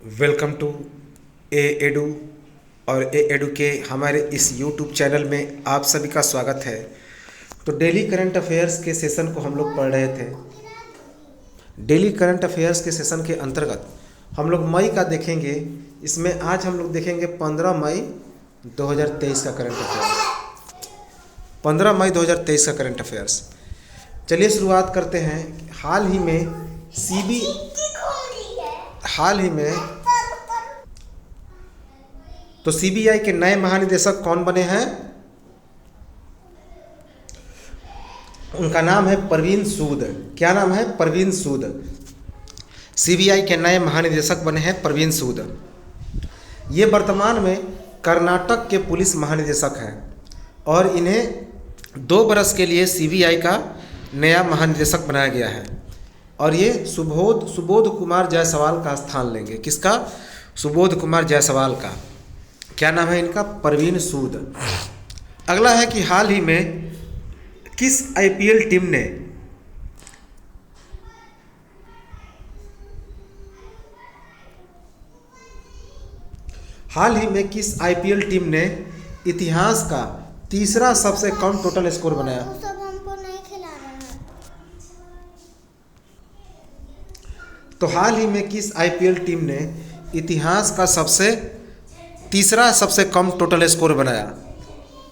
Welcome to A edu और ए edu के हमारे इस यूट्यूब चैनल में आप सभी का स्वागत है। तो डेली करंट अफेयर्स के सेशन को हम लोग पढ़ रहे थे। डेली करंट अफेयर्स के सेशन के अंतर्गत हम लोग मई का देखेंगे। इसमें आज हम लोग देखेंगे 15 मई 2023 का करंट अफेयर्स। 15 मई 2023 का करंट अफेयर्स। चलिए शुरुआत करते हैं। हाल ही में तो सीबीआई के नए महानिदेशक कौन बने हैं? उनका नाम है परवीन सूद। क्या नाम है? परवीन सूद। सीबीआई के नए महानिदेशक बने हैं परवीन सूद। ये वर्तमान में कर्नाटक के पुलिस महानिदेशक हैं और इन्हें 2 बरस के लिए सीबीआई का नया महानिदेशक बनाया गया है। और ये सुबोध कुमार जायसवाल का स्थान लेंगे। किसका? सुबोध कुमार जायसवाल का। क्या नाम है इनका? परवीन सूद। अगला है कि हाल ही में किस आईपीएल टीम ने इतिहास का तीसरा सबसे कम टोटल स्कोर बनाया? सब हमको नहीं खिला रहा है। तो हाल ही में किस आईपीएल टीम ने इतिहास का तीसरा सबसे कम टोटल स्कोर बनाया?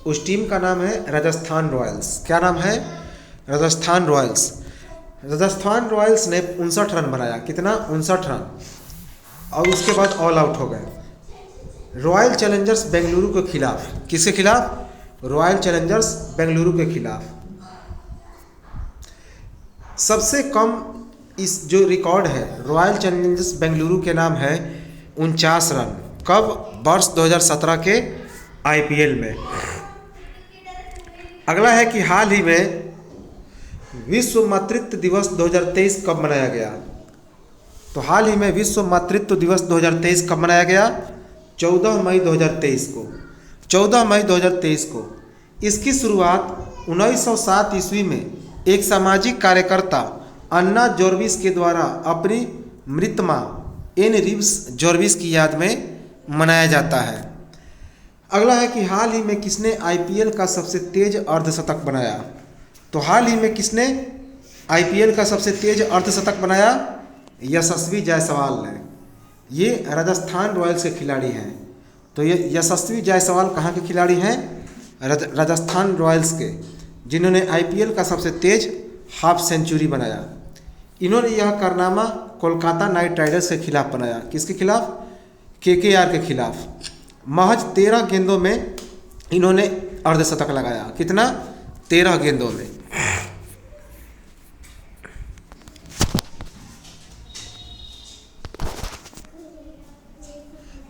उस टीम का नाम है राजस्थान रॉयल्स। क्या नाम है? राजस्थान रॉयल्स। राजस्थान रॉयल्स ने 59 रन बनाया। कितना? 59 रन। और उसके बाद ऑल आउट हो गए रॉयल चैलेंजर्स बेंगलुरु के खिलाफ। किसके खिलाफ? रॉयल चैलेंजर्स बेंगलुरु के खिलाफ। सबसे कम इस जो रिकॉर्ड है रॉयल चैलेंजर्स बेंगलुरु के नाम है 49 रन। कब? वर्ष 2017 के आईपीएल में। अगला है कि हाल ही में विश्व मातृत्व दिवस 2023 कब मनाया गया? तो हाल ही में विश्व मातृत्व दिवस 2023 कब मनाया गया? 14 मई 2023 को। 14 मई 2023 को। इसकी शुरुआत 1907 ईस्वी में एक सामाजिक कार्यकर्ता अन्ना जॉर्विस के द्वारा अपनी मृत मां एन रिव्स जॉर्विस की याद में मनाया जाता है। अगला है कि हाल ही में किसने आईपीएल का सबसे तेज अर्धशतक बनाया? तो हाल ही में किसने आईपीएल का सबसे तेज अर्धशतक बनाया? यशस्वी जायसवाल ने। ये राजस्थान रॉयल्स के खिलाड़ी हैं। तो ये यशस्वी जायसवाल कहाँ के खिलाड़ी हैं? राजस्थान रॉयल्स के, जिन्होंने आईपीएल का सबसे तेज हाफ सेंचुरी बनाया। इन्होंने यह कारनामा कोलकाता नाइट राइडर्स के खिलाफ बनाया। किसके खिलाफ? केकेआर के खिलाफ। महज 13 गेंदों में इन्होंने अर्धशतक लगाया। कितना? 13 गेंदों में।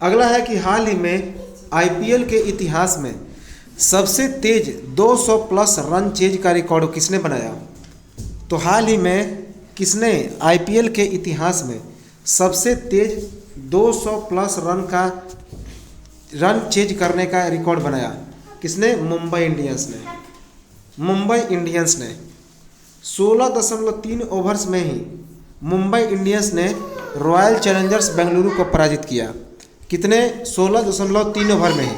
अगला है कि हाल ही में आईपीएल के इतिहास में सबसे तेज 200 प्लस रन चेज का रिकॉर्ड किसने बनाया? तो हाल ही में किसने आईपीएल के इतिहास में सबसे तेज 200 प्लस रन चेज करने का रिकॉर्ड बनाया? किसने? मुंबई इंडियंस ने 16.3 ओवर्स में ही मुंबई इंडियंस ने रॉयल चैलेंजर्स बेंगलुरु को पराजित किया। कितने? 16.3 ओवर में ही।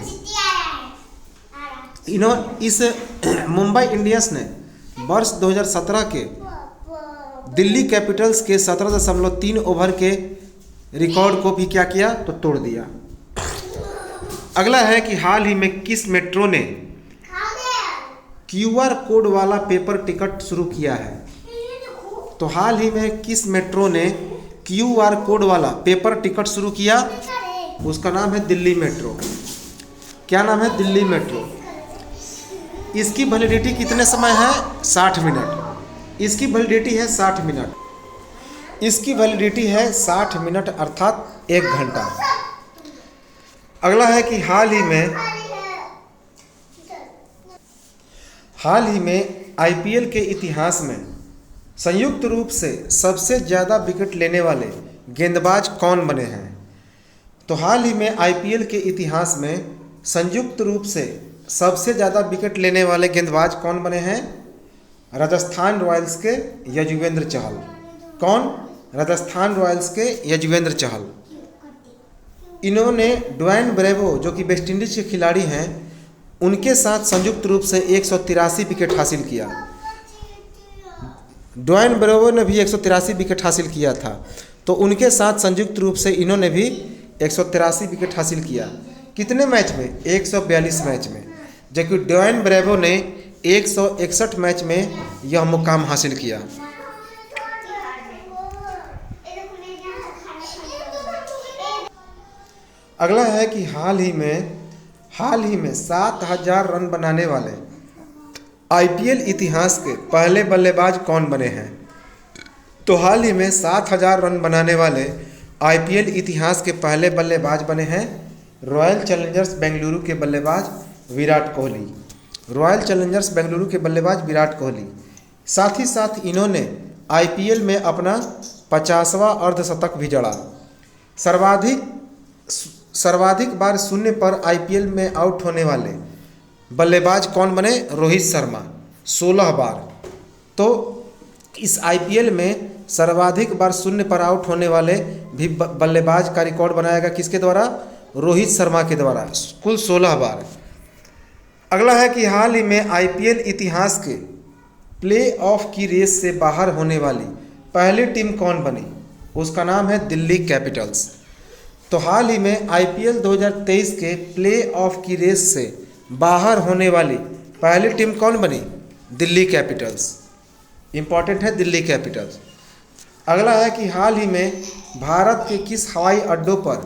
इस मुंबई इंडियंस ने वर्ष 2017 के दिल्ली कैपिटल्स के 17.3 ओवर के रिकॉर्ड को भी क्या किया? तो तोड़ दिया। अगला है कि हाल ही में किस मेट्रो ने क्यूआर कोड वाला पेपर टिकट शुरू किया है? तो हाल ही में किस मेट्रो ने क्यूआर कोड वाला पेपर टिकट शुरू किया? उसका नाम है दिल्ली मेट्रो। क्या नाम है? दिल्ली मेट्रो। इसकी वैलिडिटी कितने समय है? 60 मिनट। इसकी वैलिडिटी है 60 मिनट। इसकी वैलिडिटी है 60 मिनट अर्थात 1 घंटा। अगला है कि हाल ही में आईपीएल के इतिहास में संयुक्त रूप से सबसे ज़्यादा विकेट लेने वाले गेंदबाज कौन बने हैं? तो हाल ही में आईपीएल के इतिहास में संयुक्त रूप से सबसे ज़्यादा विकेट लेने वाले गेंदबाज कौन बने हैं? राजस्थान रॉयल्स के यजुवेंद्र चहल। कौन? राजस्थान रॉयल्स के यजुवेंद्र चहल। इन्होंने ड्वेन ब्रेवो जो कि वेस्ट इंडीज के खिलाड़ी हैं उनके साथ संयुक्त रूप से 183 विकेट हासिल किया। ड्वेन ब्रेवो ने भी 183 विकेट हासिल किया था, तो उनके साथ संयुक्त रूप से इन्होंने भी 183 विकेट हासिल किया। कितने मैच में? 142 मैच में, जबकि ड्वेन ब्रेवो ने 161 मैच में यह मुकाम हासिल किया। अगला है कि हाल ही में 7000 रन बनाने वाले आईपीएल इतिहास के पहले बल्लेबाज कौन बने हैं? तो हाल ही में 7000 रन बनाने वाले आईपीएल इतिहास के पहले बल्लेबाज बने हैं रॉयल चैलेंजर्स बेंगलुरु के बल्लेबाज विराट कोहली। रॉयल चैलेंजर्स बेंगलुरु के बल्लेबाज विराट कोहली। साथ ही साथ इन्होंने आईपीएल में अपना 50वां अर्धशतक भी जड़ा। सर्वाधिक बार शून्य पर आईपीएल में आउट होने वाले बल्लेबाज कौन बने? रोहित शर्मा, 16 बार। तो इस आईपीएल में सर्वाधिक बार शून्य पर आउट होने वाले भी बल्लेबाज का रिकॉर्ड बनाएगा किसके द्वारा? रोहित शर्मा के द्वारा, कुल 16 बार। अगला है कि हाल ही में आईपीएल इतिहास के प्लेऑफ की रेस से बाहर होने वाली पहली टीम कौन बनी? उसका नाम है दिल्ली कैपिटल्स। तो हाल ही में आईपीएल 2023 के प्लेऑफ की रेस से बाहर होने वाली पहली टीम कौन बनी? दिल्ली कैपिटल्स। इंपॉर्टेंट है दिल्ली कैपिटल्स। अगला है कि हाल ही में भारत के किस हवाई अड्डों पर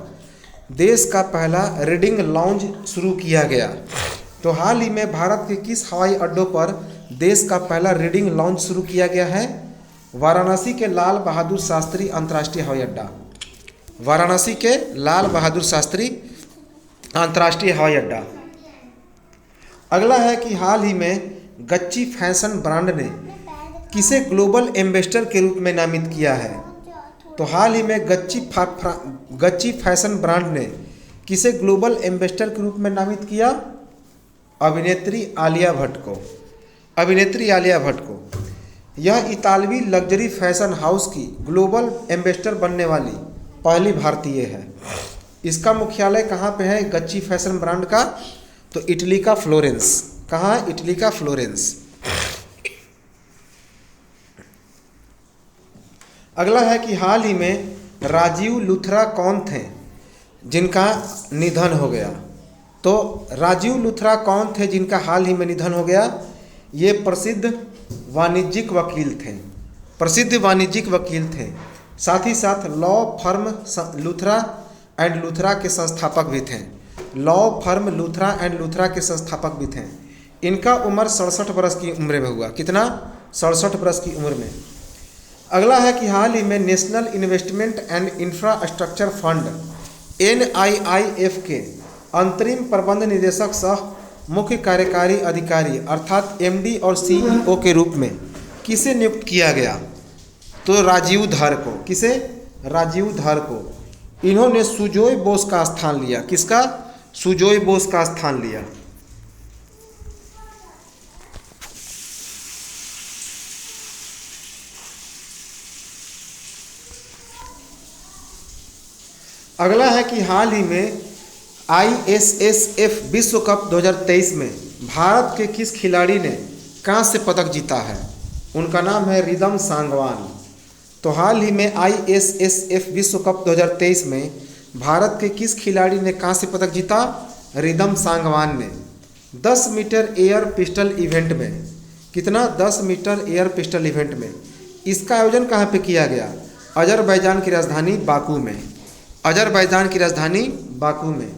देश का पहला रीडिंग लाउंज शुरू किया गया? तो हाल ही में भारत के किस हवाई अड्डों पर देश का पहला रीडिंग लाउंज शुरू किया गया है? वाराणसी के लाल बहादुर शास्त्री अंतर्राष्ट्रीय हवाई अड्डा। वाराणसी के लाल बहादुर शास्त्री अंतर्राष्ट्रीय हवाई अड्डा। अगला है कि हाल ही में गच्ची फैशन ब्रांड ने किसे ग्लोबल एम्बेसडर के रूप में नामित किया है? तो हाल ही में गच्ची फैशन ब्रांड ने किसे ग्लोबल एम्बेसडर के रूप में नामित किया? अभिनेत्री आलिया भट्ट को। यह इतालवी लग्जरी फैशन हाउस की ग्लोबल एम्बेसडर बनने वाली पहली भारतीय है। इसका मुख्यालय कहाँ पे है गच्ची फैशन ब्रांड का? तो इटली का फ्लोरेंस। कहाँ? इटली का फ्लोरेंस। अगला है कि हाल ही में राजीव लुथरा कौन थे जिनका निधन हो गया? तो राजीव लुथरा कौन थे जिनका हाल ही में निधन हो गया? ये प्रसिद्ध वाणिज्यिक वकील थे। साथ ही साथ law firm Luthra and Luthra के संस्थापक भी थे। भी थे। इनका उम्र 67 वर्ष की उम्र में हुआ। कितना? 67 वर्ष की उम्र में। अगला है कि हाल ही में national investment and infrastructure fund NIIF के अंतरिम प्रबंध निदेशक सह मुख्य कार्यकारी अधिकारी अर्थात MD और CEO के रूप में किसे नियुक्त किया गया? तो राजीव धर को। किसे? राजीव धर को। इन्होंने सुजोय बोस का स्थान लिया। किसका? सुजोय बोस का स्थान लिया। अगला है कि हाल ही में ISSF विश्व कप 2023 में भारत के किस खिलाड़ी ने कांस्य पदक जीता है? उनका नाम है रिदम सांगवान। तो हाल ही में ISSF विश्व कप 2023 में भारत के किस खिलाड़ी ने कांस्य पदक जीता? रिदम सांगवान ने 10 मीटर एयर पिस्टल इवेंट में। कितना? 10 मीटर एयर पिस्टल इवेंट में। इसका आयोजन कहाँ पे किया गया? अजरबैजान की राजधानी बाकू में।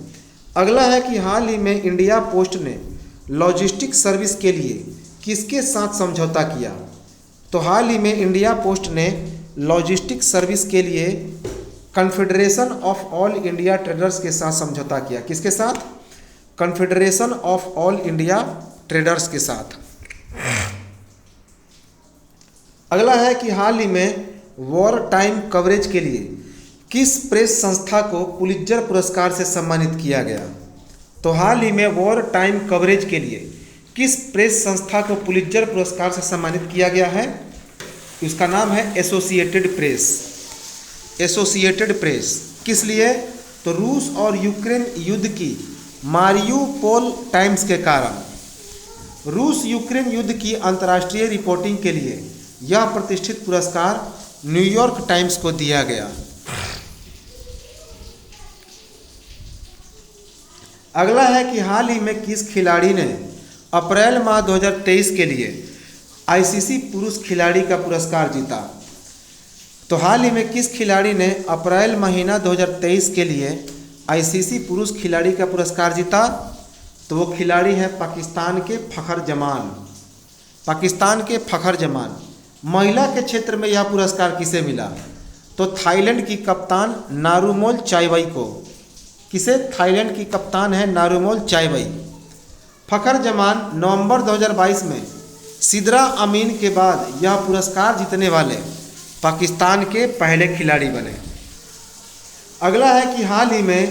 अगला है कि हाल ही में इंडिया पोस्ट ने लॉजिस्टिक सर्विस के लिए किसके साथ समझौता किया? तो हाल ही में इंडिया पोस्ट ने लॉजिस्टिक सर्विस के लिए confederation of all India traders के साथ समझौता किया। किसके साथ? Confederation of all India traders के साथ। अगला है कि हाल ही में वॉर टाइम कवरेज के लिए किस प्रेस संस्था को पुलित्जर पुरस्कार से सम्मानित किया गया? तो हाल ही में वॉर टाइम कवरेज के लिए किस प्रेस संस्था को पुलित्जर पुरस्कार से सम्मानित किया गया है? उसका नाम है एसोसिएटेड प्रेस। किस लिए? तो रूस और यूक्रेन युद्ध की मारियुपोल टाइम्स के कारण रूस यूक्रेन युद्ध की अंतर्राष्ट्रीय रिपोर्टिंग के लिए यह प्रतिष्ठित पुरस्कार न्यूयॉर्क टाइम्स को दिया गया। अगला है कि हाल ही में किस खिलाड़ी ने अप्रैल माह 2023 के लिए आईसीसी पुरुष खिलाड़ी का पुरस्कार जीता। तो हाल ही में किस खिलाड़ी ने अप्रैल महीना 2023 के लिए आईसीसी पुरुष खिलाड़ी का पुरस्कार जीता? तो वो खिलाड़ी है पाकिस्तान के फ़खर जमान। पाकिस्तान के फ़खर जमान। महिला के क्षेत्र में यह पुरस्कार किसे मिला? तो थाईलैंड की कप्तान नारुमोल चाइवई को। किसे? थाईलैंड की कप्तान है नारुमोल चाइवई। फ़खर जमान नवंबर 2022 में सिद्रा अमीन के बाद यह पुरस्कार जीतने वाले पाकिस्तान के पहले खिलाड़ी बने। अगला है कि हाल ही में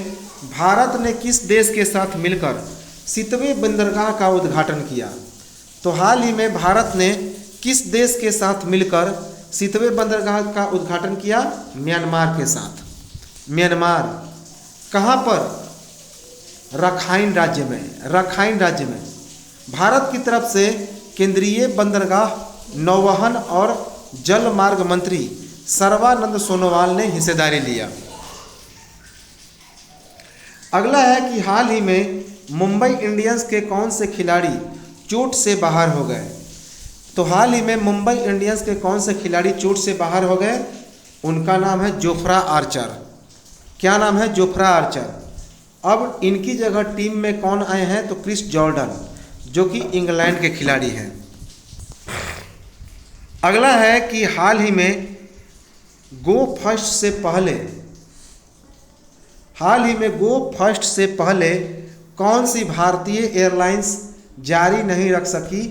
भारत ने किस देश के साथ मिलकर सितवें बंदरगाह का उद्घाटन किया? तो हाल ही में भारत ने किस देश के साथ मिलकर सितवें बंदरगाह का उद्घाटन किया? म्यांमार के साथ। म्यांमार कहाँ पर? रखाइन राज्य में। रखाइन राज्य में भारत की तरफ से केंद्रीय बंदरगाह, नौवहन और जल मार्ग मंत्री सर्बानंद सोनोवाल ने हिस्सेदारी लिया। अगला है कि हाल ही में मुंबई इंडियंस के कौन से खिलाड़ी चोट से बाहर हो गए? तो हाल ही में मुंबई इंडियंस के कौन से खिलाड़ी चोट से बाहर हो गए? उनका नाम है जोफ्रा आर्चर। क्या नाम है? Jofra Archer. अब इनकी जगह टीम में कौन आए हैं? तो क्रिस जॉर्डन, जो कि इंग्लैंड के खिलाड़ी हैं। अगला है कि हाल ही में गो फर्स्ट से पहले कौन सी भारतीय एयरलाइंस जारी नहीं रख सकी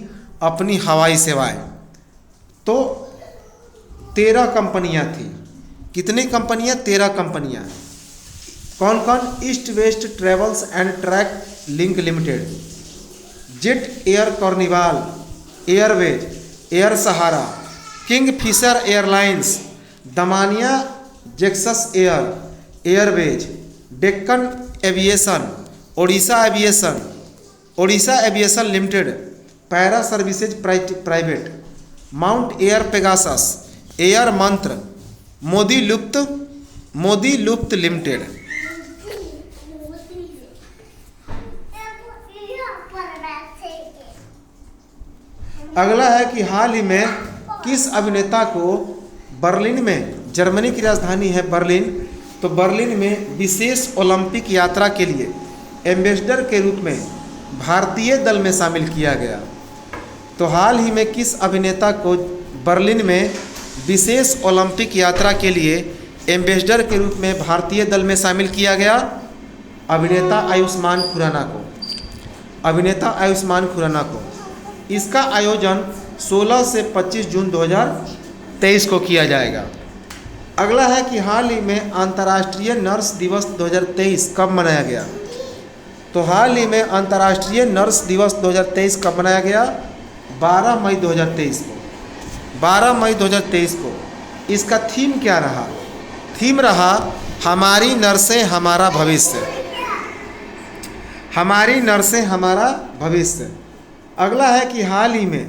अपनी हवाई सेवाएं? तो 13 कंपनियां थी। कितनी कंपनियां? 13 कंपनियां। कौन कौन? East West Travels and Track Link Limited, Jet Air Carnival Airways, Air Sahara, Kingfisher Airlines, Damania जेक्सस Airways, Deccan Aviation, Odisha Aviation Limited, Para Services Private, Mount Air Pegasus, Air Mantra, Modi लुफ्त लिमिटेड। अगला है कि हाल ही में किस अभिनेता को बर्लिन में, जर्मनी की राजधानी है बर्लिन, तो बर्लिन में विशेष ओलंपिक यात्रा के लिए एम्बेसडर के रूप में भारतीय दल में शामिल किया गया? तो हाल ही में किस अभिनेता को बर्लिन में विशेष ओलंपिक यात्रा के लिए एम्बेसडर के रूप में भारतीय दल में शामिल किया गया? अभिनेता आयुष्मान खुराना को। अभिनेता आयुष्मान खुराना को। इसका आयोजन 16 से 25 जून 2023 को किया जाएगा। अगला है कि हाल ही में अंतर्राष्ट्रीय नर्स दिवस 2023 कब मनाया गया? तो हाल ही में अंतर्राष्ट्रीय नर्स दिवस 2023 कब मनाया गया? 12 मई 2023 को। 12 मई 2023 को। इसका थीम क्या रहा? थीम रहा हमारी नर्सें हमारा भविष्य। हमारी नर्सें हमारा भविष्य। अगला है कि हाल ही में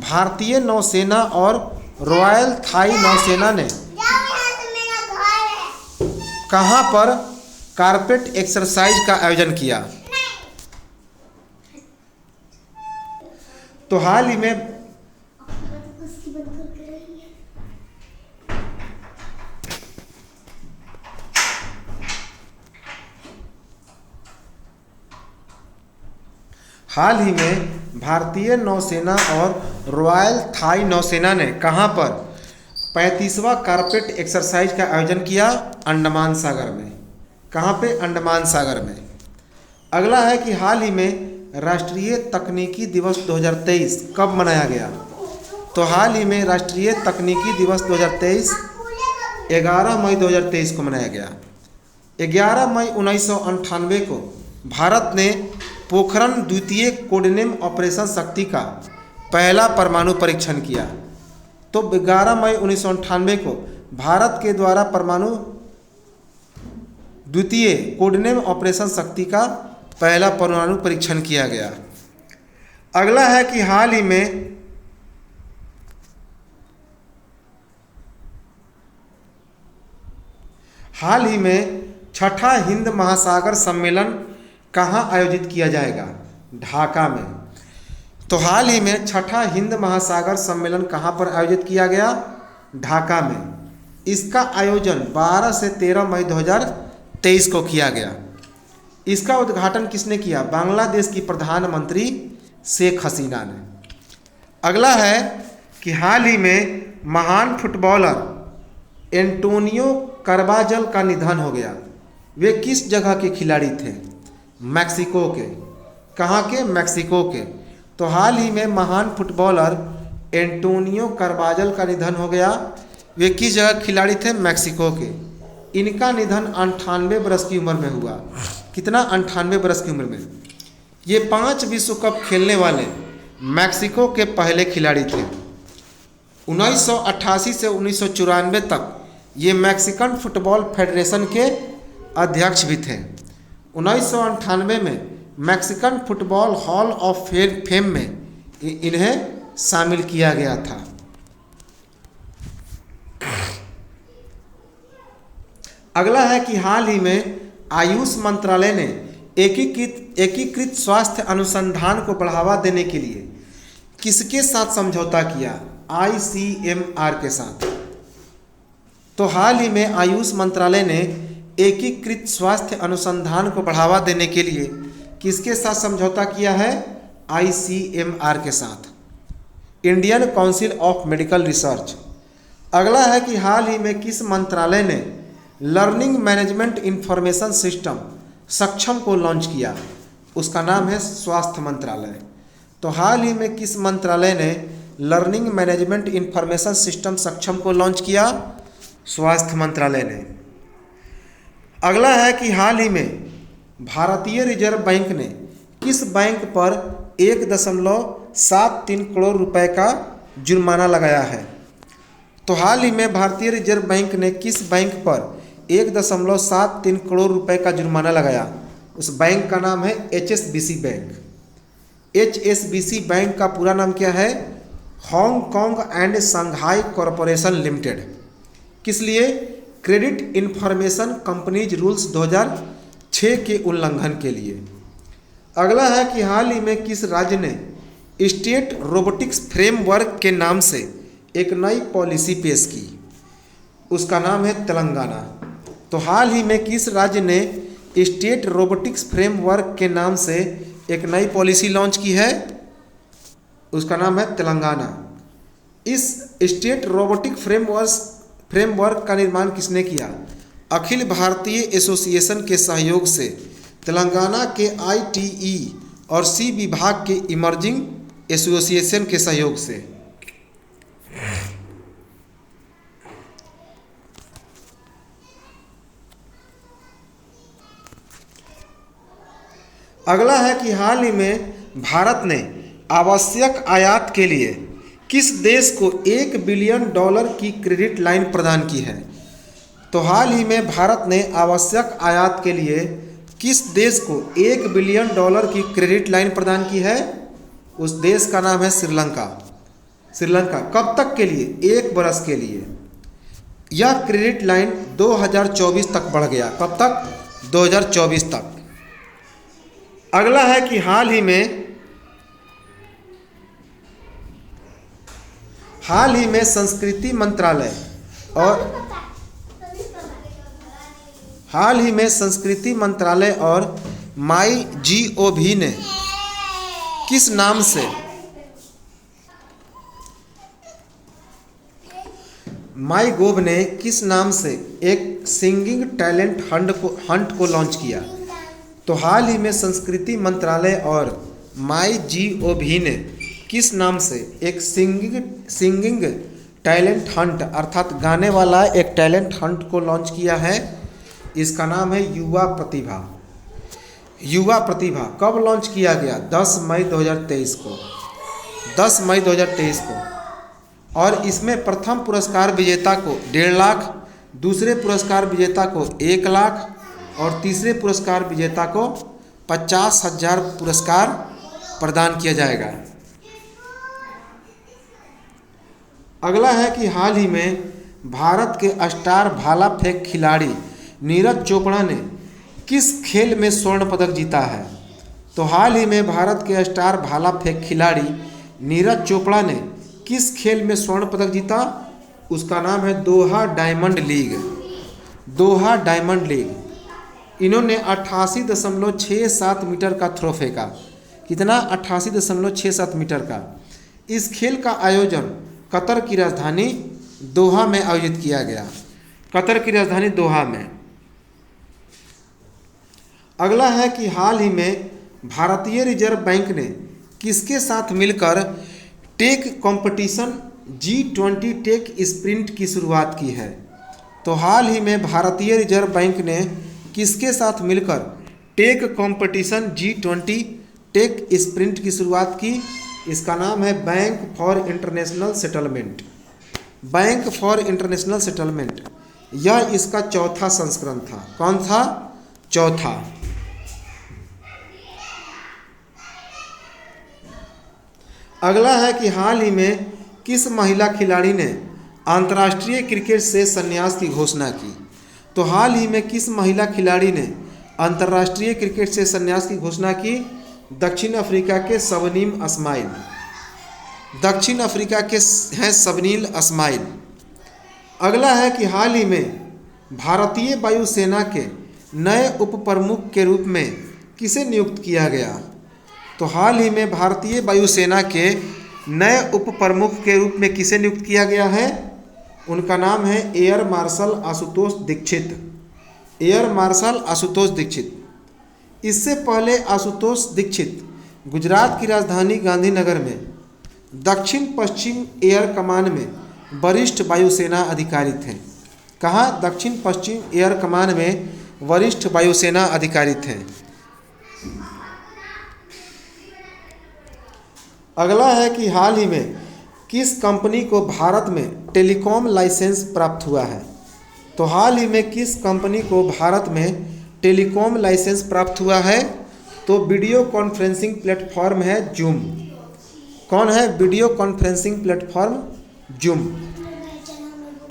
भारतीय नौसेना और रॉयल थाई नौसेना ने कहां पर कारपेट एक्सरसाइज का आयोजन किया? तो हाल ही में भारतीय नौसेना और रॉयल थाई नौसेना ने कहां पर 35वां कारपेट एक्सरसाइज का आयोजन किया? अंडमान सागर में। कहां पे? अंडमान सागर में। अगला है कि हाल ही में राष्ट्रीय तकनीकी दिवस 2023 कब मनाया गया? तो हाल ही में राष्ट्रीय तकनीकी दिवस 2023 11 मई 2023 को मनाया गया। 11 मई 1998 को भारत ने पोखरण द्वितीय कोडनेम ऑपरेशन शक्ति का पहला परमाणु परीक्षण किया। तो 11 मई 1998 को भारत के द्वारा परमाणु द्वितीय कोडनेम ऑपरेशन शक्ति का पहला परमाणु परीक्षण किया गया। अगला है कि हाल ही में छठा हिंद महासागर सम्मेलन कहाँ आयोजित किया जाएगा? ढाका में। तो हाल ही में छठा हिंद महासागर सम्मेलन कहाँ पर आयोजित किया गया? ढाका में। इसका आयोजन 12 से 13 मई 2023 को किया गया। इसका उद्घाटन किसने किया? बांग्लादेश की प्रधानमंत्री शेख हसीना ने। अगला है कि हाल ही में महान फुटबॉलर एंटोनियो कार्बाजल का निधन हो गया। वे किस जगह के खिलाड़ी थे? मैक्सिको के। कहाँ के? मैक्सिको के। तो हाल ही में महान फुटबॉलर एंटोनियो कार्बाजल का निधन हो गया। वे किस जगह खिलाड़ी थे? मैक्सिको के। इनका निधन 98 वर्ष की उम्र में हुआ। कितना? 98 वर्ष की उम्र में। ये 5 विश्व कप खेलने वाले मैक्सिको के पहले खिलाड़ी थे। 1988 से 1994 तक ये मैक्सिकन फुटबॉल फेडरेशन के अध्यक्ष भी थे। 1998 में Mexican football hall of fame में इन्हें शामिल किया गया था। अगला है कि हाल ही में आयुष मंत्रालय ने एकीकृत स्वास्थ्य अनुसंधान को बढ़ावा देने के लिए किसके साथ समझौता किया? ICMR के साथ। तो हाल ही में आयुष मंत्रालय ने एकीकृत स्वास्थ्य अनुसंधान को बढ़ावा देने के लिए किसके साथ समझौता किया है? ICMR के साथ, Indian council of medical research. अगला है कि हाल ही में किस मंत्रालय ने लर्निंग मैनेजमेंट इंफॉर्मेशन सिस्टम सक्षम को लॉन्च किया? उसका नाम है स्वास्थ्य मंत्रालय। तो हाल ही में किस मंत्रालय ने लर्निंग मैनेजमेंट इंफॉर्मेशन सिस्टम सक्षम को लॉन्च किया? स्वास्थ्य मंत्रालय ने। अगला है कि हाल ही में भारतीय रिजर्व बैंक ने किस बैंक पर 1.73 करोड़ रुपए का जुर्माना लगाया है? तो हाल ही में भारतीय रिजर्व बैंक ने किस बैंक पर 1.73 करोड़ रुपए का जुर्माना लगाया? उस बैंक का नाम है HSBC बैंक। HSBC बैंक का पूरा नाम क्या है? Hong Kong and Shanghai corporation limited. किस लिए? क्रेडिट इंफॉर्मेशन कंपनीज रूल्स 2006 के उल्लंघन के लिए। अगला है कि हाल ही में किस राज्य ने स्टेट रोबोटिक्स फ्रेमवर्क के नाम से एक नई पॉलिसी पेश की? उसका नाम है तेलंगाना। तो हाल ही में किस राज्य ने स्टेट रोबोटिक्स फ्रेमवर्क के नाम से एक नई पॉलिसी लॉन्च की है? उसका नाम है तेलंगाना। इस स्टेट रोबोटिक फ्रेमवर्क का निर्माण किसने किया? अखिल भारतीय एसोसिएशन के सहयोग से तेलंगाना के ITE और C विभाग के इमर्जिंग एसोसिएशन के सहयोग से। अगला है कि हाल ही में भारत ने आवश्यक आयात के लिए किस देश को $1 बिलियन की क्रेडिट लाइन प्रदान की है? तो हाल ही में भारत ने आवश्यक आयात के लिए किस देश को $1 बिलियन की क्रेडिट लाइन प्रदान की है? उस देश का नाम है श्रीलंका। श्रीलंका। कब तक के लिए? 1 वर्ष के लिए। यह क्रेडिट लाइन 2024 तक बढ़ गया। कब तक? 2024 तक। अगला है कि हाल ही में संस्कृति मंत्रालय और MyGov ने किस नाम से एक सिंगिंग टैलेंट हंट को लॉन्च किया? तो हाल ही में संस्कृति मंत्रालय और MyGov ने किस नाम से एक सिंगिंग टैलेंट हंट अर्थात गाने वाला एक टैलेंट हंट को लॉन्च किया है? इसका नाम है युवा प्रतिभा। युवा प्रतिभा कब लॉन्च किया गया? 10 मई 2023 को। 10 मई 2023 को। और इसमें प्रथम पुरस्कार विजेता को 1.5 लाख, दूसरे पुरस्कार विजेता को 1 लाख और तीसरे पुरस्कार विजेता को 50,000 पुरस्कार प्रदान किया जाएगा। अगला है कि हाल ही में भारत के स्टार भाला फेंक खिलाड़ी नीरज चोपड़ा ने किस खेल में स्वर्ण पदक जीता है। तो हाल ही में भारत के स्टार भाला फेंक खिलाड़ी नीरज चोपड़ा ने किस खेल में स्वर्ण पदक जीता। उसका नाम है दोहा डायमंड लीग। दोहा डायमंड लीग। इन्होंने 88.67 मीटर का थ्रो फेंका। कितना? 88.67 मीटर का। इस खेल का आयोजन कतर की राजधानी दोहा में आयोजित किया गया। कतर की राजधानी दोहा में। अगला है कि हाल ही में भारतीय रिजर्व बैंक ने किसके साथ मिलकर take competition G20 take sprint की शुरुआत की है। तो हाल ही में भारतीय रिजर्व बैंक ने किसके साथ मिलकर take competition G20 take sprint की शुरुआत की। इसका नाम है bank for international settlement. Bank for international settlement. यह इसका चौथा संस्करण था। कौन था? चौथा। अगला है कि हाल ही में किस महिला खिलाड़ी ने अंतर्राष्ट्रीय क्रिकेट से संन्यास की घोषणा की। तो हाल ही में किस महिला खिलाड़ी ने अंतर्राष्ट्रीय क्रिकेट से संन्यास की घोषणा की। दक्षिण अफ्रीका के शबनीम इस्माइल। दक्षिण अफ्रीका के हैं शबनील इस्माइल। अगला है कि हाल ही में भारतीय वायुसेना के नए उप प्रमुख के रूप में किसे नियुक्त किया गया। तो हाल ही में भारतीय वायुसेना के नए उप प्रमुख के रूप में किसे नियुक्त किया गया है। उनका नाम है air marshal Ashutosh Dikshit. Air marshal Ashutosh Dikshit. इससे पहले आशुतोष दीक्षित गुजरात की राजधानी गांधीनगर में दक्षिण पश्चिम एयर कमान में वरिष्ठ वायुसेना अधिकारी थे। कहाँ? दक्षिण पश्चिम एयर कमान में वरिष्ठ वायुसेना अधिकारी थे। अगला है कि हाल ही में किस कंपनी को भारत में टेलीकॉम लाइसेंस प्राप्त हुआ है। तो हाल ही में किस कंपनी को भारत में टेलीकॉम लाइसेंस प्राप्त हुआ है। तो वीडियो कॉन्फ्रेंसिंग प्लेटफॉर्म है जूम। कौन है? Video conferencing platform zoom.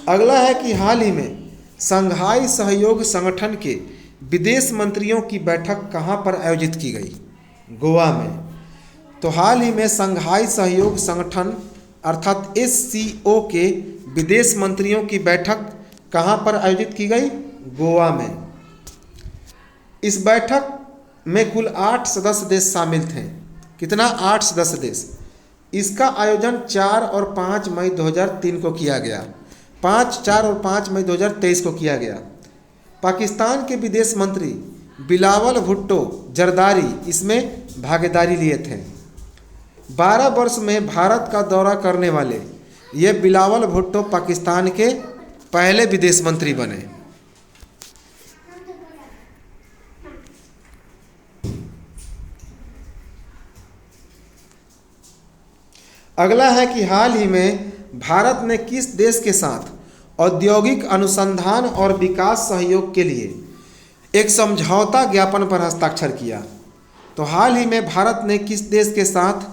अगला है कि हाल ही में संघाई सहयोग संगठन के विदेश मंत्रियों की बैठक कहाँ पर आयोजित की गई। गोवा में। तो हाल ही में संघाई सहयोग संगठन अर्थात SCO के विदेश मंत्रियों की बैठक कहाँ पर आयोजित की गई। गोवा में। इस बैठक में कुल 8 सदस्य देश शामिल थे। कितना? 8 सदस्य देश। इसका आयोजन 4 और 5 मई 2003 को किया गया। 4 और 5 मई 2023 को किया गया। पाकिस्तान के विदेश मंत्री बिलावल भुट्टो जरदारी इसमें भागीदारी लिए थे। 12 वर्ष में भारत का दौरा करने वाले ये बिलावल भुट्टो पाकिस्तान के पहले विदेश मंत्री बने। अगला है कि हाल ही में भारत ने किस देश के साथ औद्योगिक अनुसंधान और विकास सहयोग के लिए एक समझौता ज्ञापन पर हस्ताक्षर किया। तो हाल ही में भारत ने किस देश के साथ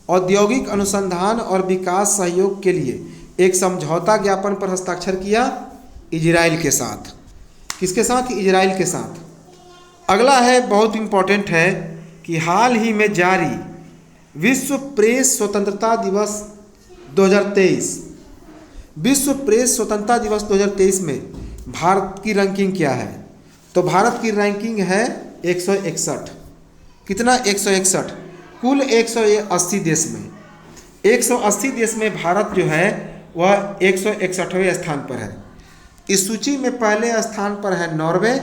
औद्योगिक अनुसंधान और विकास सहयोग के लिए एक समझौता ज्ञापन पर हस्ताक्षर किया। इजराइल के साथ। किसके साथ? इजराइल के साथ। अगला है बहुत इम्पोर्टेंट है कि हाल ही में जारी विश्व प्रेस स्वतंत्रता दिवस 2023 विश्व प्रेस स्वतंत्रता दिवस 2023 में भारत की रैंकिंग क्या है। तो भारत की रैंकिंग है 161। कितना? 161। कुल 180 देश में 180 देश में भारत जो है वह 161वें स्थान पर है। इस सूची में पहले स्थान पर है नॉर्वे,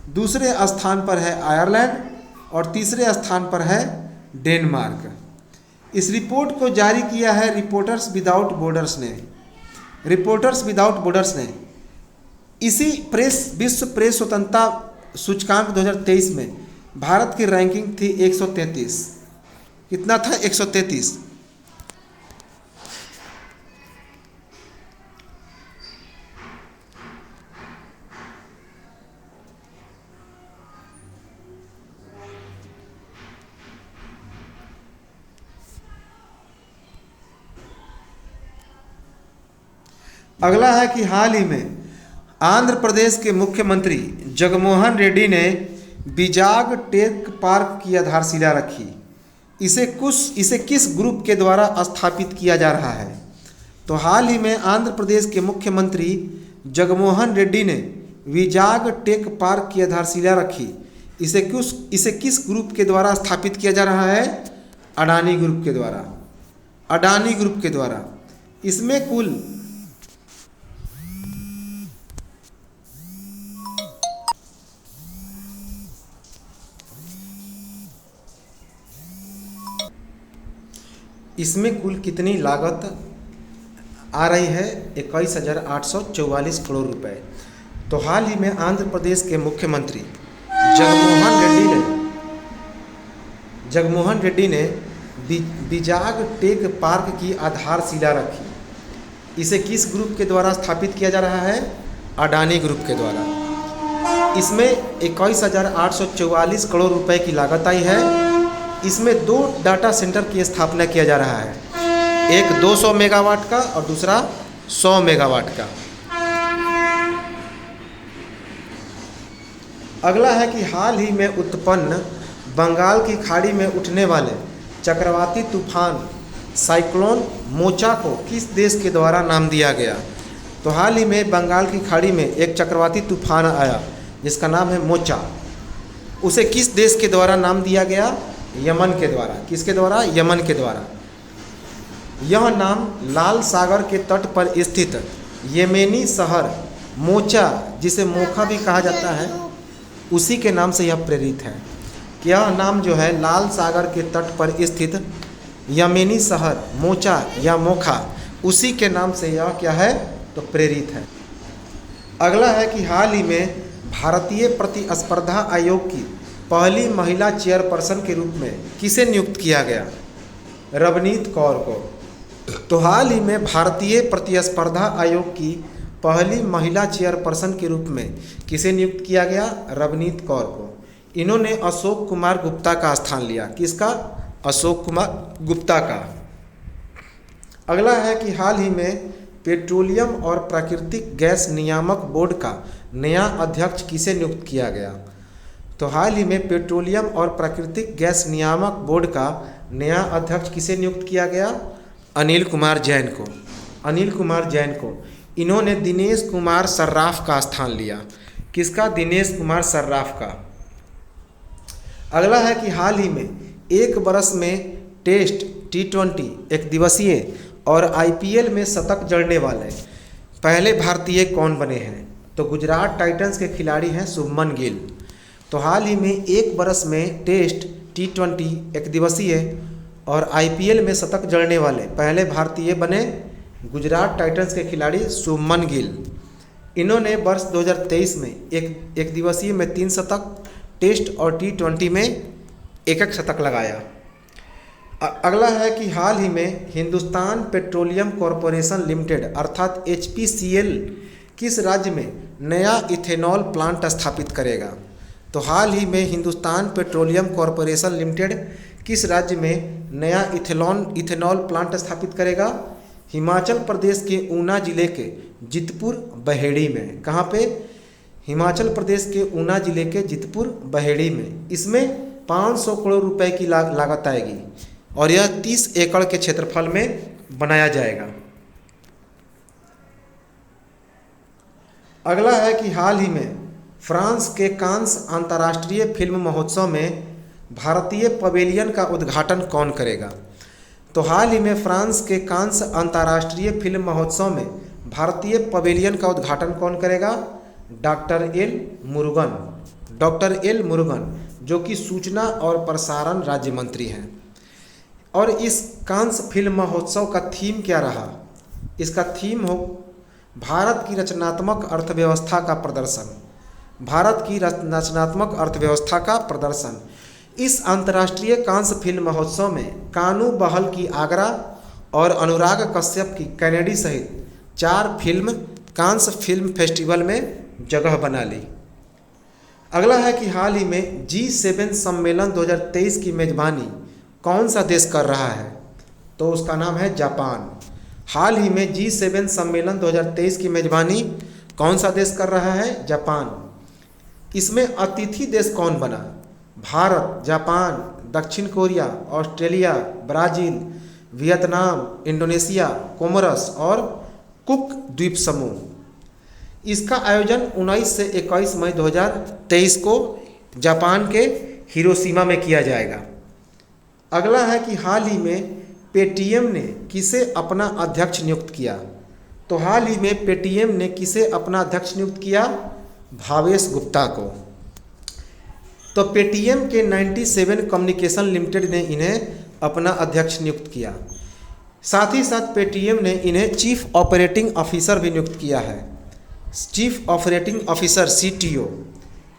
दूसरे स्थान पर है आयरलैंड और तीसरे स्थान पर है डेनमार्क। इस रिपोर्ट को जारी किया है रिपोर्टर्स विदाउट बॉर्डर्स ने। रिपोर्टर्स विदाउट बॉर्डर्स ने इसी विश्व प्रेस स्वतंत्रता सूचकांक 2023 में भारत की रैंकिंग थी 133। कितना था? 133। अगला है कि हाल ही में आंध्र प्रदेश के मुख्यमंत्री जगनमोहन रेड्डी ने विजाग टेक पार्क की आधारशिला रखी। इसे किस ग्रुप के द्वारा स्थापित किया जा रहा है? तो हाल ही में आंध्र प्रदेश के मुख्यमंत्री जगनमोहन रेड्डी ने विजाग टेक पार्क की आधारशिला रखी। इसे किस ग्रुप के द्वारा स्थापित किया जा रहा है? अडानी ग्रुप के द्वारा। अडानी ग्रुप के द्वारा। इसमें कुल कितनी लागत आ रही है? 21,844 करोड़ रुपए। तो हाल ही में आंध्र प्रदेश के मुख्यमंत्री जगनमोहन रेड्डी ने विजाग टेक पार्क की आधारशिला रखी। इसे किस ग्रुप के द्वारा स्थापित किया जा रहा है? अडानी ग्रुप के द्वारा। इसमें 21,844 करोड़ रुपए की लागत आई है। इसमें 2 डाटा सेंटर की स्थापना किया जा रहा है, एक 200 मेगावाट का और दूसरा 100 मेगावाट का। अगला है कि हाल ही में उत्पन्न बंगाल की खाड़ी में उठने वाले चक्रवाती तूफान साइक्लोन मोचा को किस देश के द्वारा नाम दिया गया? तो हाल ही में बंगाल की खाड़ी में एक चक्रवाती तूफान आया जिसका नाम है मोचा। उसे किस देश के द्वारा नाम दिया गया? यमन के द्वारा। किसके द्वारा? यमन के द्वारा। यह नाम लाल सागर के तट पर स्थित येमेनी शहर मोचा, जिसे मोखा भी कहा जाता है, उसी के नाम से यह प्रेरित है। यह नाम जो है लाल सागर के तट पर स्थित येमेनी शहर मोचा या मोखा, उसी के नाम से यह क्या है? तो प्रेरित है। अगला है कि हाल ही में भारतीय प्रतिस्पर्धा आयोग की पहली महिला चेयरपर्सन के रूप में किसे नियुक्त किया गया? रवनीत कौर को। तो हाल ही में भारतीय प्रतिस्पर्धा आयोग की पहली महिला चेयरपर्सन के रूप में किसे नियुक्त किया गया? रवनीत कौर को। इन्होंने अशोक कुमार गुप्ता का स्थान लिया। किसका? अशोक कुमार गुप्ता का। अगला है कि हाल ही में पेट्रोलियम और प्राकृतिक गैस नियामक बोर्ड का नया अध्यक्ष किसे नियुक्त किया गया? तो हाल ही में पेट्रोलियम और प्राकृतिक गैस नियामक बोर्ड का नया अध्यक्ष किसे नियुक्त किया गया? अनिल कुमार जैन को। अनिल कुमार जैन को। इन्होंने दिनेश कुमार सर्राफ का स्थान लिया। किसका? दिनेश कुमार सर्राफ का। अगला है कि हाल ही में एक बरस में टेस्ट, T20 एक दिवसीय और IPL में शतक जड़ने वाले पहले भारतीय कौन बने हैं? तो गुजरात टाइटंस के खिलाड़ी हैं शुभमन गिल। तो हाल ही में एक बरस में टेस्ट, T20 एक दिवसीय और IPL में शतक जड़ने वाले पहले भारतीय बने गुजरात टाइटंस के खिलाड़ी शुभमन गिल। इन्होंने वर्ष 2023 में एक दिवसीय में 3 शतक, टेस्ट और T20 में एक शतक लगाया। अगला है कि हाल ही में हिंदुस्तान पेट्रोलियम कॉरपोरेशन लिमिटेड अर्थात HPCL किस राज्य में नया इथेनॉल प्लांट स्थापित करेगा? तो हाल ही में हिंदुस्तान पेट्रोलियम कॉरपोरेशन लिमिटेड किस राज्य में नया इथेनॉल प्लांट स्थापित करेगा? हिमाचल प्रदेश के ऊना जिले के जितपुर बहेड़ी में। कहाँ पे? हिमाचल प्रदेश के ऊना जिले के जितपुर बहेड़ी में। इसमें 500 करोड़ रुपए की लागत आएगी और यह 30 एकड़ के क्षेत्रफल में बनाया जाएगा। अगला है कि हाल ही में फ्रांस के कांस अंतर्राष्ट्रीय फिल्म महोत्सव में भारतीय पवेलियन का उद्घाटन कौन करेगा? तो हाल ही में फ्रांस के कांस अंतर्राष्ट्रीय फिल्म महोत्सव में भारतीय पवेलियन का उद्घाटन कौन करेगा? डॉक्टर एल मुरुगन, जो कि सूचना और प्रसारण राज्य मंत्री हैं। और इस कांस फिल्म महोत्सव का थीम क्या रहा? इसका थीम हो भारत की रचनात्मक अर्थव्यवस्था का प्रदर्शन। भारत की रचनात्मक अर्थव्यवस्था का प्रदर्शन। इस अंतर्राष्ट्रीय कांस फिल्म महोत्सव में कानू बहल की आगरा और अनुराग कश्यप की कैनेडी सहित 4 फिल्म कांस फिल्म फेस्टिवल में जगह बना ली। अगला है कि हाल ही में G7 सम्मेलन 2023 की मेजबानी कौन सा देश कर रहा है? तो उसका नाम है जापान। हाल ही में G7 सम्मेलन 2023 की मेजबानी कौन सा देश कर रहा है? जापान। इसमें अतिथि देश कौन बना? भारत, जापान, दक्षिण Korea, Australia, Brazil, Vietnam, Indonesia, Comoros और कुक द्वीप समूह। इसका आयोजन 19 से 21 मई 2023 को जापान के हिरोशिमा में किया जाएगा। अगला है कि हाल ही में पेटीएम ने किसे अपना अध्यक्ष नियुक्त किया? तो हाल ही में पेटीएम ने किसे अपना अध्यक्ष नियुक्त किया? भावेश गुप्ता को। तो पेटीएम के 97 कम्युनिकेशन लिमिटेड ने इन्हें अपना अध्यक्ष नियुक्त किया। साथ ही साथ पेटीएम ने इन्हें चीफ ऑपरेटिंग ऑफिसर भी नियुक्त किया है, चीफ ऑपरेटिंग ऑफिसर CTO।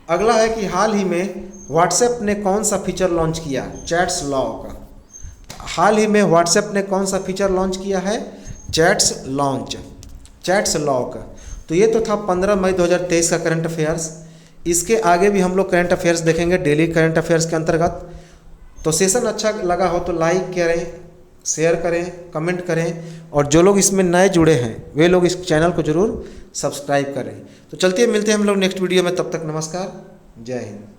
अगला है कि हाल ही में व्हाट्सएप ने कौन सा फीचर लॉन्च किया? Chats lock. हाल ही में व्हाट्सएप ने कौन सा फीचर लॉन्च किया है? Chats lock. तो ये तो था 15 मई 2023 का करंट अफेयर्स। इसके आगे भी हम लोग करंट अफेयर्स देखेंगे डेली करंट अफेयर्स के अंतर्गत। तो सेशन अच्छा लगा हो तो लाइक करें, शेयर करें, कमेंट करें, और जो लोग इसमें नए जुड़े हैं वे लोग इस चैनल को जरूर सब्सक्राइब करें। तो चलते मिलते हैं हम लोग नेक्स्ट वीडियो में, तब तक नमस्कार, जय हिंद।